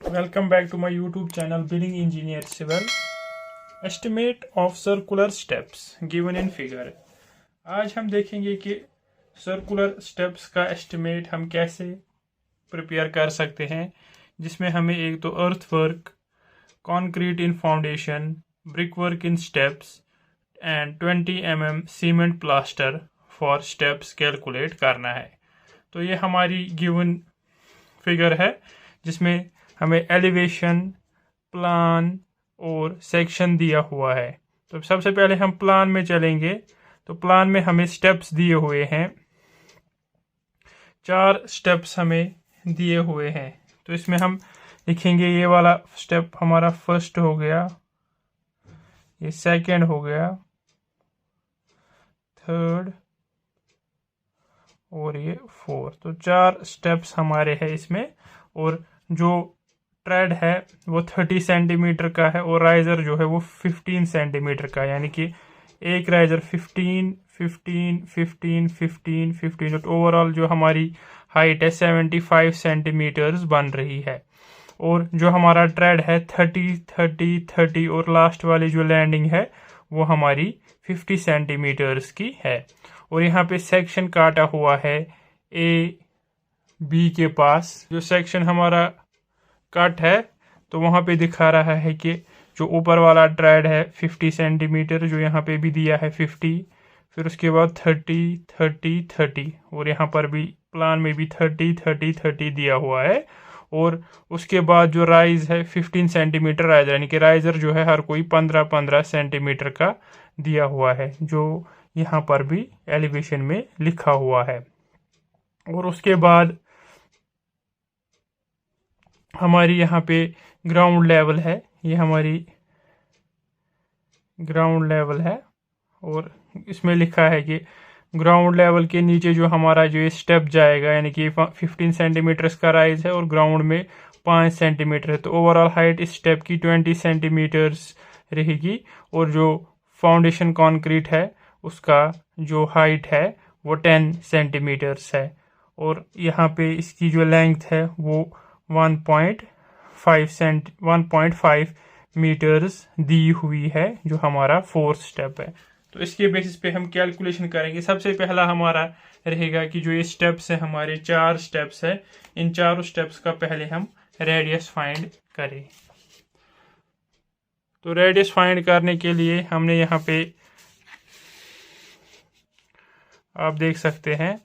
Welcome back to my YouTube channel Building Engineer Civil. Estimate of circular steps given in figure. आज हम देखेंगे कि circular steps का estimate हम कैसे प्रिपेयर कर सकते हैं, जिसमें हमें एक तो अर्थ work, concrete in foundation, brick work in steps and 20 mm cement plaster for steps calculate करना है। तो ये हमारी गिवन फिगर है जिसमें हमें एलिवेशन, प्लान और सेक्शन दिया हुआ है। तो सबसे पहले हम प्लान में चलेंगे। तो प्लान में हमें स्टेप्स दिए हुए हैं, 4 स्टेप्स हमें दिए हुए हैं। तो इसमें हम लिखेंगे ये वाला स्टेप हमारा फर्स्ट हो गया, ये सेकंड हो गया, थर्ड और ये फोर्थ। तो 4 स्टेप्स हमारे हैं इसमें। और जो ट्रेड है वो 30 सेंटीमीटर का है और राइजर जो है वो 15 सेंटीमीटर का है, यानी कि एक राइजर 15, 15, 15, 15, 15। तो ओवरऑल जो हमारी हाइट है 75 सेंटीमीटर्स बन रही है। और जो हमारा ट्रेड है 30, 30, 30 और लास्ट वाली जो लैंडिंग है वो हमारी 50 सेंटीमीटर्स की है। और यहाँ पे सेक्शन काटा हुआ है ए बी के पास। जो सेक्शन हमारा कट है तो वहाँ पे दिखा रहा है कि जो ऊपर वाला ट्रेड है 50 सेंटीमीटर, जो यहाँ पे भी दिया है 50, फिर उसके बाद 30, 30, 30 और यहाँ पर भी प्लान में भी 30, 30, 30 दिया हुआ है। और उसके बाद जो राइज है 15 सेंटीमीटर राइजर, यानी कि राइजर जो है हर कोई 15-15 सेंटीमीटर का दिया हुआ है, जो यहाँ पर भी एलिवेशन में लिखा हुआ है। और उसके बाद हमारी यहाँ पे ग्राउंड लेवल है, ये हमारी ग्राउंड लेवल है। और इसमें लिखा है कि ग्राउंड लेवल के नीचे जो हमारा जो ये स्टेप जाएगा, यानी कि 15 सेंटीमीटर का राइज है और ग्राउंड में 5 सेंटीमीटर है, तो ओवरऑल हाइट इस स्टेप की 20 सेंटीमीटर्स रहेगी। और जो फाउंडेशन कंक्रीट है उसका जो हाइट है वो 10 सेंटीमीटर्स है। और यहाँ पे इसकी जो लेंथ है वो 1.5 मीटर्स दी हुई है, जो हमारा फोर्थ स्टेप है। तो इसके बेसिस पे हम कैलकुलेशन करेंगे। सबसे पहला हमारा रहेगा कि जो ये स्टेप्स है हमारे 4 स्टेप्स है, इन चारों स्टेप्स का पहले हम रेडियस फाइंड करें। तो रेडियस फाइंड करने के लिए हमने यहाँ पे आप देख सकते हैं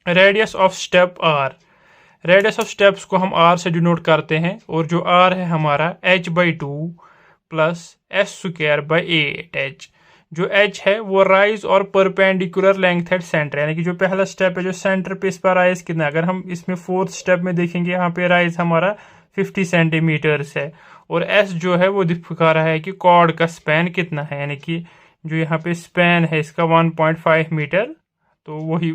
radius of step R. Radius of steps को हम आर से डिनोट करते हैं, और जो आर है हमारा h/2 प्लस s²/8h। जो h है वो राइज और परपेंडिकुलर लेंथ एट सेंटर, यानी कि जो पहला स्टेप है जो सेंटर पे इस पर राइज कितना, अगर हम इसमें फोर्थ स्टेप में देखेंगे यहाँ पे राइज हमारा 50 सेंटीमीटर्स है। और s जो है वो दिखा रहा है कि कॉर्ड का स्पैन कितना है, यानी कि जो यहाँ पे स्पैन है इसका 1.5 मीटर, तो वही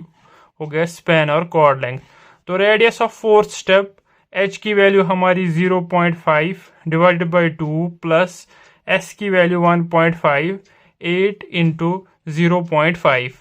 हो गया स्पैन और कॉर्ड लेंथ। तो radius of fourth step h की वैल्यू हमारी 0.5 डिवाइडेड बाई 2 प्लस s की वैल्यू 1.5, 8 इंटू 0.5।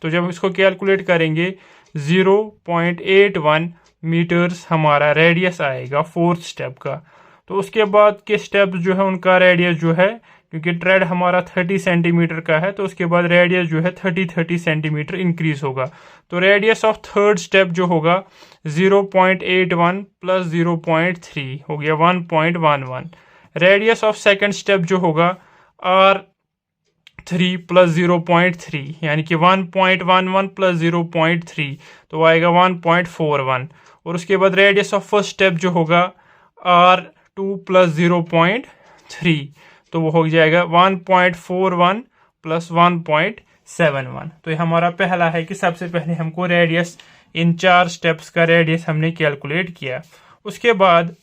तो जब इसको कैलकुलेट करेंगे 0.81 मीटर्स हमारा रेडियस आएगा फोर्थ स्टेप का। तो उसके बाद के स्टेप्स जो है उनका रेडियस जो है, क्योंकि ट्रेड हमारा 30 सेंटीमीटर का है, तो उसके बाद रेडियस जो है 30 सेंटीमीटर इंक्रीज होगा। तो रेडियस ऑफ थर्ड स्टेप जो होगा 0.81 प्लस 0.3 हो गया 1.11। रेडियस ऑफ सेकंड स्टेप जो होगा R3 प्लस 0.3, यानी कि 1.11 प्लस 0.3 तो आएगा 1.41। और उसके बाद रेडियस ऑफ फर्स्ट स्टेप जो होगा R2 प्लस 0.3 तो वो हो जाएगा 1.41 प्लस 1.71। तो ये हमारा पहला है कि सबसे पहले हमको रेडियस, इन 4 स्टेप्स का रेडियस हमने कैलकुलेट किया। उसके बाद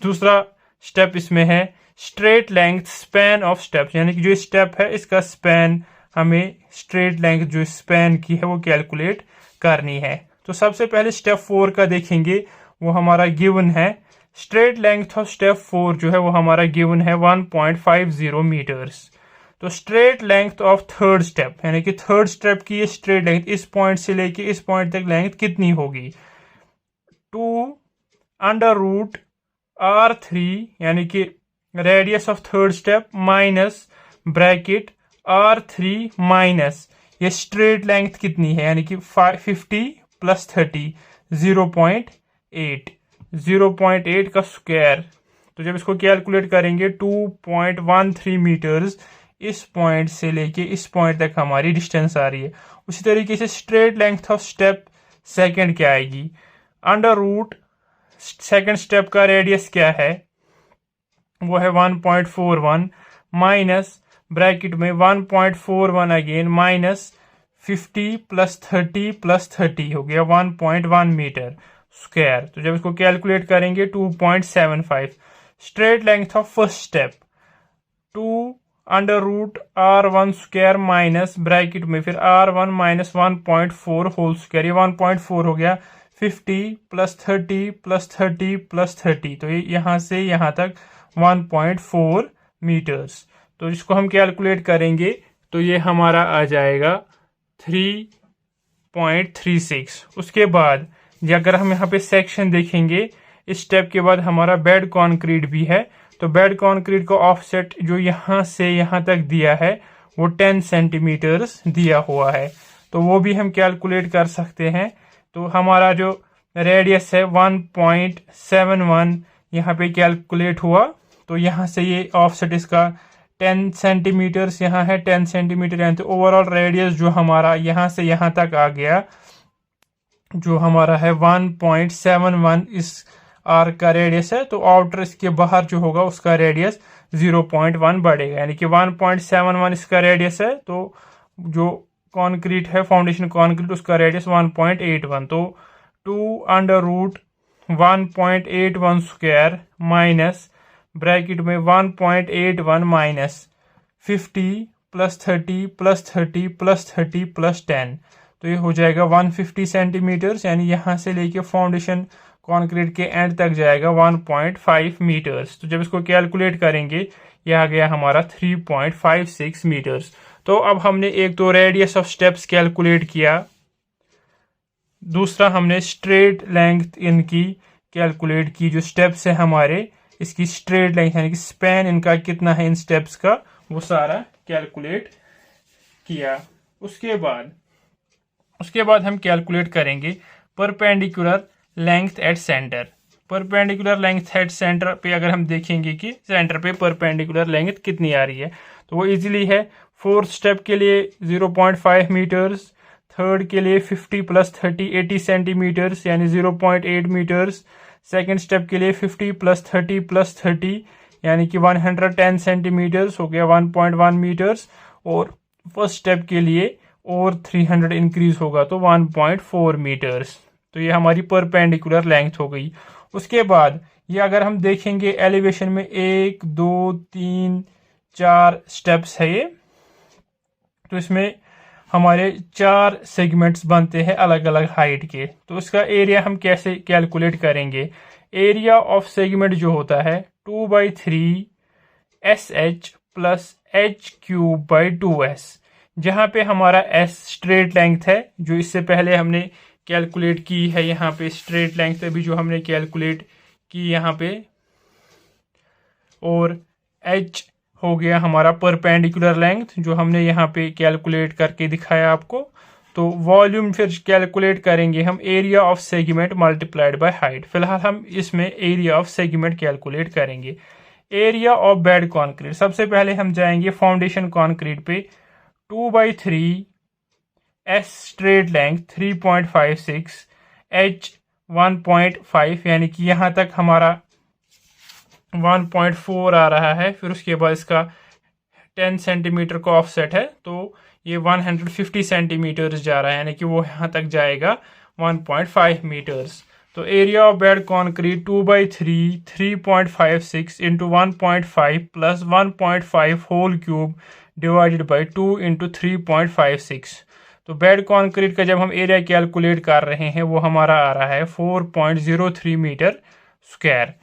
दूसरा स्टेप इसमें है straight length span of steps, यानी कि जो स्टेप है इसका स्पैन हमें स्ट्रेट लेंथ जो स्पैन की है वो कैलकुलेट करनी है। तो सबसे पहले स्टेप 4 का देखेंगे, वो हमारा गिवन है। स्ट्रेट लेंथ ऑफ स्टेप 4 जो है वो हमारा गिवन है 1.50 मीटर्स। तो straight length of third step, यानी कि थर्ड स्टेप की ये स्ट्रेट लेंथ इस पॉइंट से लेके इस पॉइंट तक लेंथ कितनी होगी, 2 अंडर रूट R3 यानी कि radius of third step minus bracket R3 minus ये स्ट्रेट लेंथ कितनी है, यानी कि 50 प्लस 30 0.8 0.8 का स्क्वायर। तो जब इसको कैलकुलेट करेंगे 2.13 मीटर्स इस पॉइंट से लेके इस पॉइंट तक हमारी डिस्टेंस आ रही है। उसी तरीके से straight length of step second क्या आएगी, अंडर रूट सेकंड स्टेप का रेडियस क्या है, वो है 1.41 माइनस ब्रैकेट में 1.41 अगेन माइनस 50 प्लस 30 प्लस 30 हो गया 1.1 मीटर स्क्वायर। तो जब इसको कैलकुलेट करेंगे 2.75। Straight length of first step 2 under root R1 square minus bracket में फिर R1 माइनस 1.4 होल स्क्वायर, ये 1.4 हो गया 50 प्लस 30 प्लस 30 प्लस 30। तो ये यहाँ से यहाँ तक 1.4 मीटर्स। तो इसको हम कैलकुलेट करेंगे तो ये हमारा आ जाएगा 3.36। उसके बाद अगर हम यहाँ पे सेक्शन देखेंगे, इस स्टेप के बाद हमारा बेड कंक्रीट भी है। तो बेड कंक्रीट का ऑफसेट जो यहाँ से यहाँ तक दिया है वो 10 सेंटीमीटर्स दिया हुआ है, तो वो भी हम कैलकुलेट कर सकते हैं। तो हमारा जो रेडियस है 1.71 यहाँ पे कैलकुलेट हुआ। तो यहाँ से ये ऑफसेट इसका 10 सेंटीमीटर्स यहाँ है 10 सेंटीमीटर, यानी तो ओवरऑल रेडियस जो हमारा यहाँ से यहाँ तक आ गया जो हमारा है 1.71 इस आर्क का रेडियस है। तो आउटर इसके बाहर जो होगा उसका रेडियस 0.1 बढ़ेगा, यानी कि 1.71 इसका रेडियस है। तो जो कंक्रीट है फाउंडेशन कंक्रीट उसका रेडियस 1.81। तो 2 under root 1.81 square minus bracket में 1.81 minus 50 plus 30 plus 30 plus 30 plus 10। तो ये हो जाएगा 150 सेंटीमीटर्स, यानी यहाँ से लेके फाउंडेशन कंक्रीट के एंड तक जाएगा 1.5 मीटर्स। तो जब इसको कैलकुलेट करेंगे ये आ गया हमारा 3.56 मीटर्स। तो अब हमने एक तो रेडियस ऑफ स्टेप्स कैलकुलेट किया, दूसरा हमने स्ट्रेट लेंथ इनकी कैलकुलेट की, जो स्टेप्स है हमारे इसकी स्ट्रेट लेंथ यानी कि स्पैन इनका कितना है इन स्टेप्स का, वो सारा कैलकुलेट किया। उसके बाद हम कैलकुलेट करेंगे perpendicular length at centre. Perpendicular length at centre पे अगर हम देखेंगे कि सेंटर पे परपेंडिकुलर लेंथ कितनी आ रही है, तो वो इजीली है। फोर्थ स्टेप के लिए 0.5 मीटर्स, थर्ड के लिए 50 प्लस 30 80 सेंटीमीटर्स यानी 0.8 मीटर्स, सेकेंड स्टेप के लिए 50 प्लस 30 प्लस 30 यानी कि 110 सेंटीमीटर्स हो गया 1.1 मीटर्स, और फर्स्ट स्टेप के लिए और 300 इंक्रीज होगा तो 1.4 मीटर्स। तो ये हमारी परपेंडिकुलर लेंथ हो गई। उसके बाद ये अगर हम देखेंगे एलिवेशन में 1 2 3 4 स्टेप्स है ये, तो इसमें हमारे 4 सेगमेंट्स बनते हैं अलग अलग हाइट के। तो इसका एरिया हम कैसे कैलकुलेट करेंगे, एरिया ऑफ सेगमेंट जो होता है 2/3 SH प्लस H³/2S, जहाँ पे हमारा S स्ट्रेट लेंथ है जो इससे पहले हमने कैलकुलेट की है, यहाँ पे स्ट्रेट लेंथ अभी जो हमने कैलकुलेट की यहाँ पे, और H हो गया हमारा परपेंडिकुलर लेंथ जो हमने यहाँ पे कैलकुलेट करके दिखाया आपको। तो वॉल्यूम फिर कैलकुलेट करेंगे हम area of segment multiplied by height. फिलहाल हम इसमें एरिया ऑफ सेगमेंट कैलकुलेट करेंगे। एरिया ऑफ बेड कंक्रीट, सबसे पहले हम जाएंगे फाउंडेशन कंक्रीट पे, 2/3 S स्ट्रेट लेंथ 3.56 H 1.5 यानी कि यहाँ तक हमारा 1.4 आ रहा है। फिर उसके बाद इसका 10 सेंटीमीटर का ऑफसेट है तो ये 150 सेंटीमीटर्स जा रहा है, यानी कि वो यहाँ तक जाएगा 1.5 मीटर्स। तो area of bed concrete 2/3 3.56 into 1.5 plus 1.5 whole cube divided by 2 into 3.56। तो बेड कंक्रीट का जब हम एरिया कैलकुलेट कर रहे हैं वो हमारा आ रहा है 4.03 मीटर स्क्वायर।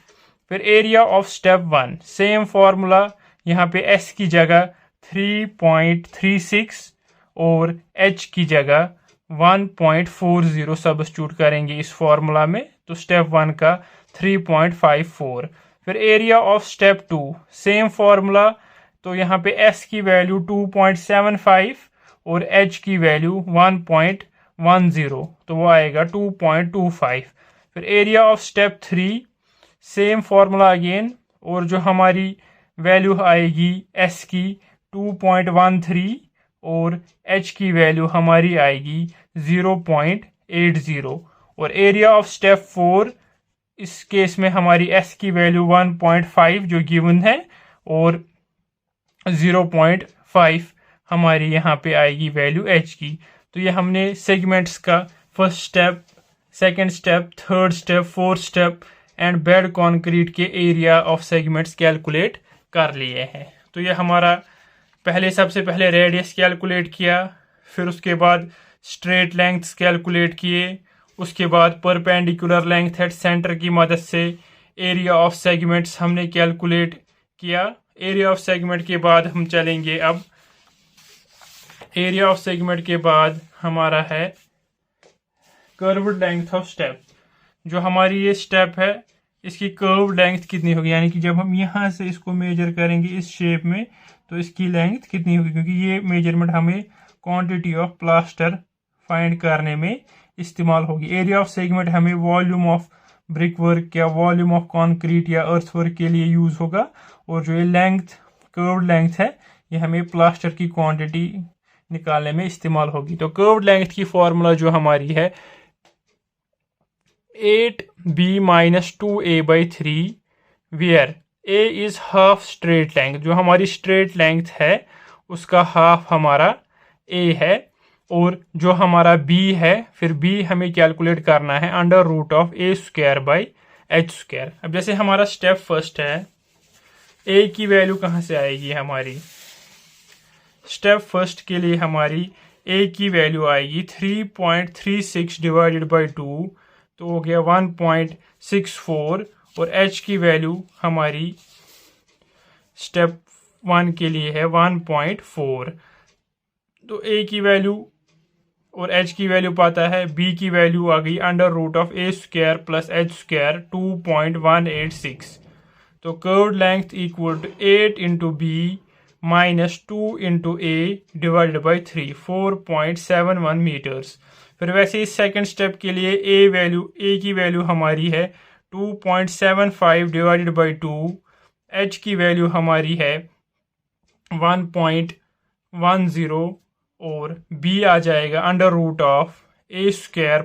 फिर area of step 1 same formula, यहाँ पे S की जगह 3.36 और H की जगह 1.40 सब्स्टिट्यूट करेंगे इस फॉर्मूला में। तो स्टेप 1 का 3.54। फिर area of step 2 same formula, तो यहाँ पे S की वैल्यू 2.75 और H की वैल्यू 1.10, तो वो आएगा 2.25। फिर area of step 3 same formula again, और जो हमारी वैल्यू आएगी S की 2.13 और H की वैल्यू हमारी आएगी 0.80। और एरिया ऑफ स्टेप 4 इस केस में हमारी S की वैल्यू 1.5 जो गिवन है, और 0.5 हमारी यहाँ पे आएगी वैल्यू H की। तो ये हमने सेगमेंट्स का first step, second step, third step, fourth step and bed concrete के एरिया ऑफ सेगमेंट्स कैलकुलेट कर लिए हैं। तो ये हमारा सबसे पहले रेडियस कैलकुलेट किया, फिर उसके बाद स्ट्रेट लेंथ्स कैलकुलेट किए, उसके बाद परपेंडिकुलर लेंथ एट सेंटर की मदद से एरिया ऑफ सेगमेंट्स हमने कैलकुलेट किया। एरिया ऑफ सेगमेंट के बाद हम चलेंगे, अब एरिया ऑफ सेगमेंट के बाद हमारा है कर्व्ड लेंथ ऑफ स्टेप। जो हमारी ये स्टेप है इसकी कर्व लेंथ कितनी होगी, यानी कि जब हम यहाँ से इसको मेजर करेंगे इस शेप में तो इसकी लेंथ कितनी होगी, क्योंकि ये मेजरमेंट हमें क्वांटिटी ऑफ प्लास्टर फाइंड करने में इस्तेमाल होगी। एरिया ऑफ सेगमेंट हमें वॉल्यूम ऑफ ब्रिक वर्क या वॉल्यूम ऑफ कंक्रीट या अर्थ वर्क के लिए यूज होगा, और जो ये लेंथ कर्व्ड लेंथ है ये हमें प्लास्टर की क्वांटिटी निकालने में इस्तेमाल होगी। तो कर्व्ड लेंथ की फॉर्मूला जो हमारी है 8b - 2a/3 where a is half straight length. जो हमारी स्ट्रेट लेंथ है उसका हाफ हमारा a है, और जो हमारा b है फिर b हमें कैलकुलेट करना है √a²/h²। अब जैसे हमारा स्टेप फर्स्ट है, a की वैल्यू कहाँ से आएगी हमारी, स्टेप फर्स्ट के लिए हमारी a की वैल्यू आएगी 3.36 डिवाइडेड बाई 2, तो हो गया 1.64, और h की वैल्यू हमारी स्टेप 1 के लिए है 1.4। तो a की वैल्यू और h की वैल्यू पता है, b की वैल्यू आ गई √a² + h², 2.186। तो curved length equal to 8 × b - 2 × a divided by 3, 4.71 metres. फिर वैसे ही सेकंड स्टेप के लिए a की वैल्यू हमारी है 2.75 डिवाइडेड बाई 2, h की वैल्यू हमारी है 1.10, और b आ जाएगा √a²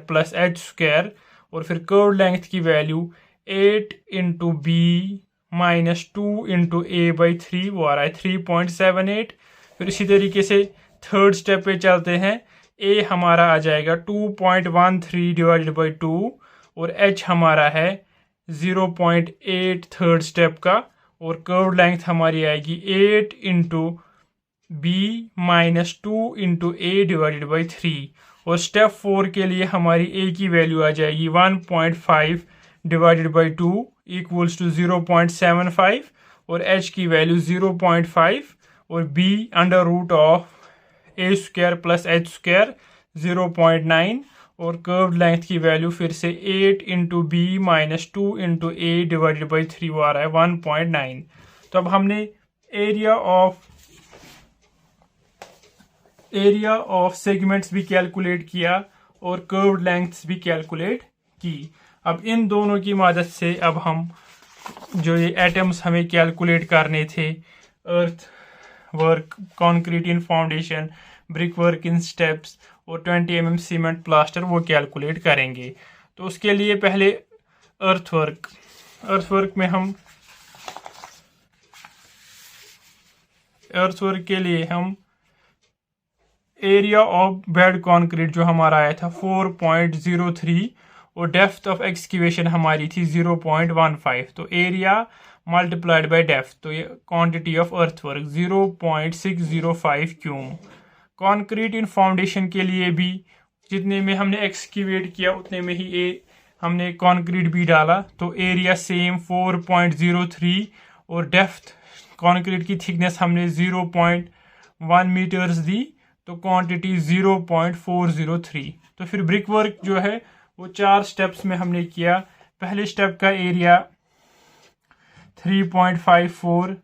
+ h², और फिर कर्व लेंथ की वैल्यू 8 × b - 2 × a/3 वो आ रहा है 3.78। फिर इसी तरीके से थर्ड स्टेप पे चलते हैं, a हमारा आ जाएगा 2.13 डिवाइडेड बाई 2, और h हमारा है 0.8 थर्ड स्टेप का, और कर्व लेंथ हमारी आएगी 8 × b - 2 × a डिवाइडेड बाई 3। और स्टेप 4 के लिए हमारी a की वैल्यू आ जाएगी 1.5 डिवाइडेड बाई 2 इक्वल्स टू 0.75, और h की वैल्यू 0.5, और b √a² + h², 0.9, और कर्व लेंथ की वैल्यू फिर से 8 × b - 2 × a डिवाइडेड बाई 3 वो आ रहा है 1.9। तो अब हमने एरिया ऑफ सेगमेंट्स भी कैलकुलेट किया और कर्व्ड लेंथ्स भी कैलकुलेट की। अब इन दोनों की मदद से अब हम जो ये एटम्स हमें कैलकुलेट करने थे, अर्थ work, concrete in foundation, brick work in steps और 20 mm सीमेंट प्लास्टर, वो कैलकुलेट करेंगे। तो उसके लिए पहले अर्थवर्क में हम अर्थवर्क के लिए हम एरिया ऑफ बेड कंक्रीट जो हमारा आया था 4.03 और डेप्थ ऑफ एक्सक्यूवेशन हमारी थी 0.15, तो एरिया मल्टीप्लाइड बाय डेप्थ, तो ये quantity of earthwork 0.605 cube. Concrete in foundation के लिए भी जितने में हमने एक्सक्यूवेट किया उतने में ही हमने कंक्रीट भी डाला, तो एरिया सेम 4.03 और डेप्थ कंक्रीट की थिकनेस हमने 0.1 मीटर्स दी, तो क्वांटिटी 0.403। तो फिर ब्रिक वर्क जो है वो 4 स्टेप्स में हमने किया। पहले स्टेप का एरिया 3.54,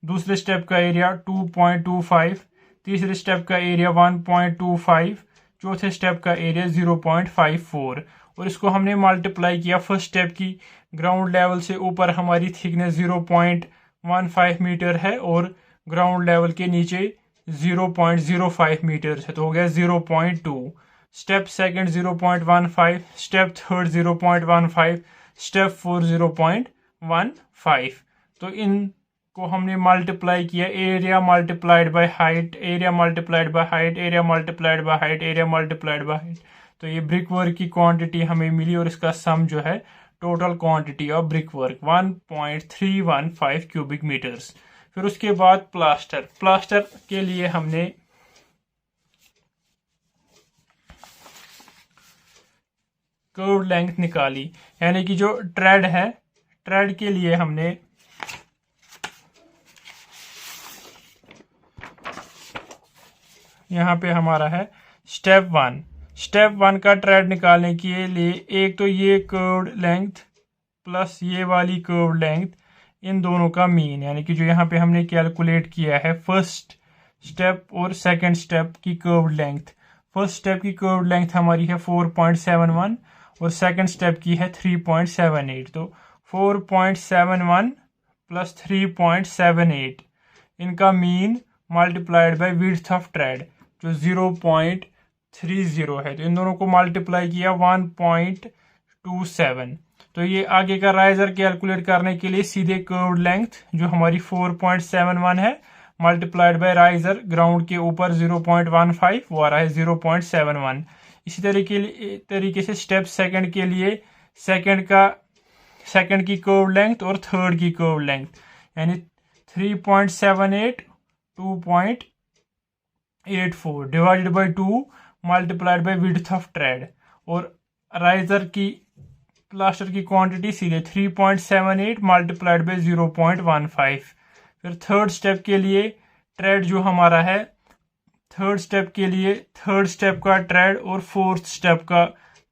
दूसरे स्टेप का एरिया 2.25, तीसरे स्टेप का एरिया 1.25, चौथे स्टेप का एरिया 0.54 और इसको हमने मल्टीप्लाई किया। फर्स्ट स्टेप की ग्राउंड लेवल से ऊपर हमारी थिकनेस 0.15 मीटर है और ग्राउंड लेवल के नीचे 0.05 मीटर है, तो हो गया 0.2। Step second 0.15, step third 0.15, step 4 0.15। तो इनको हमने मल्टीप्लाई किया, area multiplied by height, area multiplied by height, area multiplied by height, area multiplied by height. तो ये ब्रिक वर्क की क्वांटिटी हमें मिली और इसका सम जो है total quantity of brick work 1.315 cubic metres. फिर उसके बाद प्लास्टर के लिए हमने कर्व लेंथ निकाली, यानी कि जो ट्रेड है, ट्रेड के लिए हमने यहाँ पे हमारा है स्टेप 1 का ट्रेड निकालने के लिए एक तो ये कर्व्ड लेंथ प्लस ये वाली कर्व्ड लेंथ, इन दोनों का मीन, यानी कि जो यहाँ पे हमने कैलकुलेट किया है फर्स्ट स्टेप और सेकंड स्टेप की कर्व्ड लेंथ। फर्स्ट स्टेप की कर्व्ड लेंथ हमारी है 4.71 और सेकंड स्टेप की है 3.78। तो 4.71 प्लस 3.78 इनका mean multiplied by width of trade जो 0.30 है, तो इन दोनों को मल्टीप्लाई किया 1.27। तो ये आगे का राइजर कैलकुलेट करने के लिए सीधे कर्व्ड लेंथ जो हमारी 4.71 है मल्टीप्लाइड बाय राइजर ग्राउंड के ऊपर 0.15 वो आ रहा है 0.71। इसी तरीके से स्टेप सेकंड के लिए सेकंड की कर्व्ड लेंथ और थर्ड की कर्व्ड लेंथ, यानी 3.78 2.84 divided by 2 multiplied by width of trade, और राइजर की प्लास्टर की क्वांटिटी सीधे 3.78 मल्टीप्लाइड बाय 0.15। फिर थर्ड स्टेप के लिए ट्रेड जो हमारा है, थर्ड स्टेप का ट्रेड और फोर्थ स्टेप का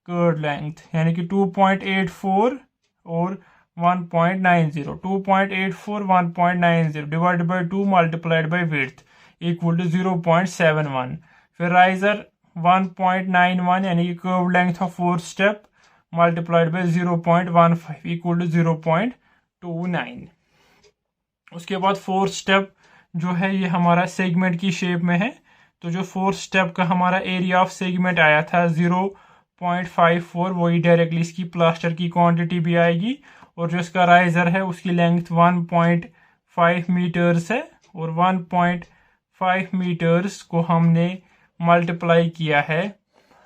कर्व लेंथ, यानी कि 2.84 और 1.90, 2.84 1.90 divided by 2 multiplied by width equal to 0.71। फिर राइजर 1.91 यानी कि curve length of fourth step multiplied by 0.15 equal to 0.29। उसके बाद फोर्थ स्टेप जो है ये हमारा सेगमेंट की शेप में है, तो जो फोर्थ स्टेप का हमारा एरिया ऑफ सेगमेंट आया था 0.54 वही डायरेक्टली इसकी प्लास्टर की क्वांटिटी भी आएगी, और जो इसका राइजर है उसकी लेंथ 1.5 मीटर्स है और 1.5 मीटर्स को हमने मल्टीप्लाई किया है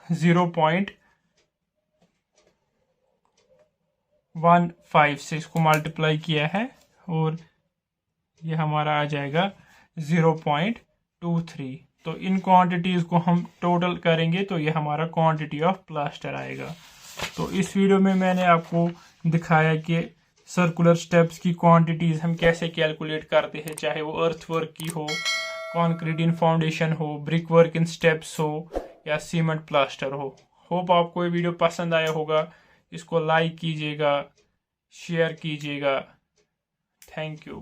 0.15 से, इसको मल्टीप्लाई किया है और ये हमारा आ जाएगा 0.23। तो इन क्वांटिटीज को हम टोटल करेंगे तो ये हमारा क्वांटिटी ऑफ प्लास्टर आएगा। तो इस वीडियो में मैंने आपको दिखाया कि सर्कुलर स्टेप्स की क्वांटिटीज हम कैसे कैलकुलेट करते हैं, चाहे वो अर्थ वर्क की हो, कंक्रीट इन फाउंडेशन हो, ब्रिक वर्क इन स्टेप्स हो या सीमेंट प्लास्टर हो। होप आपको ये वीडियो पसंद आया होगा, इसको लाइक कीजिएगा, शेयर कीजिएगा। Thank you.